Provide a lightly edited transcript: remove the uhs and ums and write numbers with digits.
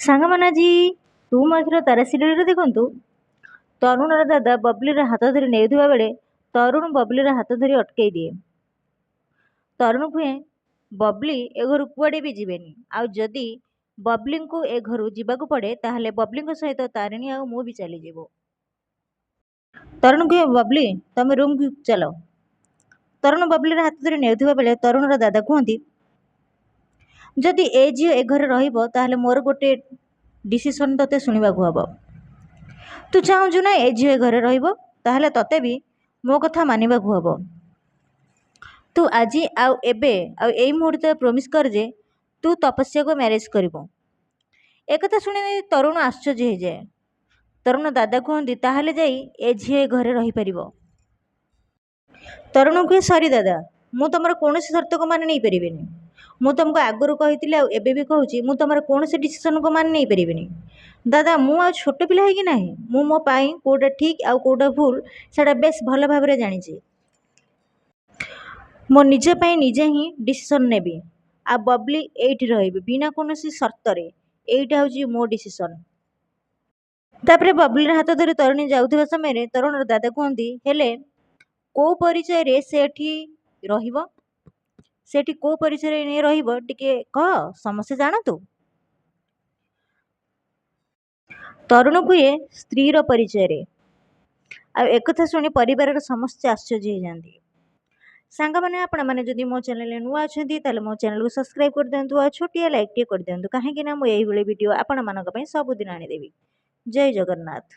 ସାଙ୍ଗମାନେ ଆଜି ତୁମ ଆଖିର ତାରା ସିରିଏଲରେ ଦେଖନ୍ତୁ, ତରୁଣର ଦାଦା ବବଲିର ହାତ ଧରି ନେଉଥିବା ବେଳେ ତରୁଣ ବବଲିର ହାତ ଧରି ଅଟକେଇ ଦିଏ। ତରୁଣ କୁହେ, ବବଲି ଏ ଘରୁ କୁଆଡ଼େ ବି ଯିବେନି, ଆଉ ଯଦି ବବଲିଙ୍କୁ ଏ ଘରୁ ଯିବାକୁ ପଡ଼େ ତାହେଲେ ବବଲିଙ୍କ ସହିତ ତାରିଣୀ ଆଉ ମୁଁ ବି ଚାଲିଯିବୁ। ତରୁଣ କୁହେ, ବବଲି ତମେ ରୁମକୁ ଚାଲ। ତରୁଣ ବବଲିର ହାତ ଧରି ନେଉଥିବା ବେଳେ ତରୁଣର ଦାଦା କୁହନ୍ତି, ଯଦି ଏ ଝିଅ ଏ ଘରେ ରହିବ ତାହେଲେ ମୋର ଗୋଟେ ଡିସିସନ୍ ତତେ ଶୁଣିବାକୁ ହବ। ତୁ ଚାହୁଁଛୁ ନା ଏ ଝିଅ ଏ ଘରେ ରହିବ, ତାହେଲେ ତତେ ବି ମୋ କଥା ମାନିବାକୁ ହବ। ତୁ ଆଜି ଆଉ ଏବେ ଆଉ ଏଇ ମୁହୂର୍ତ୍ତରେ ପ୍ରମିସ୍ କର ଯେ ତୁ ତପସ୍ୟାକୁ ମ୍ୟାରେଜ୍ କରିବୁ। ଏକଥା ଶୁଣି ତରୁଣ ଆଶ୍ଚର୍ଯ୍ୟ ହେଇଯାଏ। ତରୁଣ ଦାଦା କୁହନ୍ତି, ତାହେଲେ ଯାଇ ଏ ଝିଅ ଏ ଘରେ ରହିପାରିବ। ତରୁଣ କୁହେ, ସରି ଦାଦା, ମୁଁ ତମର କୌଣସି ସର୍ତ୍ତକୁ ମାନେ ନେଇପାରିବିନି। ମୁଁ ତମକୁ ଆଗରୁ କହିଥିଲି ଆଉ ଏବେ ବି କହୁଛି, ମୁଁ ତମର କୌଣସି ଡିସିସନକୁ ମାନେ ନେଇପାରିବିନି। ଦାଦା, ମୁଁ ଆଉ ଛୋଟ ପିଲା ହେଇକି ନାହିଁ। ମୁଁ ମୋ ପାଇଁ କେଉଁଟା ଠିକ୍ ଆଉ କେଉଁଟା ଭୁଲ ସେଇଟା ବେଶ ଭଲ ଭାବରେ ଜାଣିଛି। ମୋ ନିଜ ପାଇଁ ନିଜେ ହିଁ ଡିସିସନ୍ ନେବି। ଆଉ ବବଲି ଏଇଠି ରହିବି ବିନା କୌଣସି ସର୍ତ୍ତରେ। ଏଇଟା ହେଉଛି ମୋ ଡିସିସନ୍। ତାପରେ ବବଲିର ହାତ ଧରି ତରୁଣୀ ଯାଉଥିବା ସମୟରେ ତରୁଣର ଦାଦା କୁହନ୍ତି, ହେଲେ କେଉଁ ପରିଚୟରେ ସେ ଏଠି ରହିବ? ସେଠି କେଉଁ ପରିଚୟରେ ନେଇ ରହିବ ଟିକେ କହ, ସମସ୍ତେ ଜାଣନ୍ତୁ। ତରୁଣ କୁହେ, ସ୍ତ୍ରୀର ପରିଚୟରେ। ଆଉ ଏକଥା ଶୁଣି ପରିବାରର ସମସ୍ତେ ଆଶ୍ଚର୍ଯ୍ୟ ହେଇଯାନ୍ତି। ସାଙ୍ଗମାନେ, ଆପଣମାନେ ଯଦି ମୋ ଚ୍ୟାନେଲରେ ନୂଆ ଅଛନ୍ତି ତାହେଲେ ମୋ ଚ୍ୟାନେଲକୁ ସବସ୍କ୍ରାଇବ୍ କରିଦିଅନ୍ତୁ ଆଉ ଛୋଟିଆ ଲାଇକ୍ଟିଏ କରିଦିଅନ୍ତୁ, କାହିଁକି ନା ମୁଁ ଏଇଭଳି ଭିଡ଼ିଓ ଆପଣମାନଙ୍କ ପାଇଁ ସବୁଦିନ ଆଣିଦେବି। ଜୟ ଜଗନ୍ନାଥ।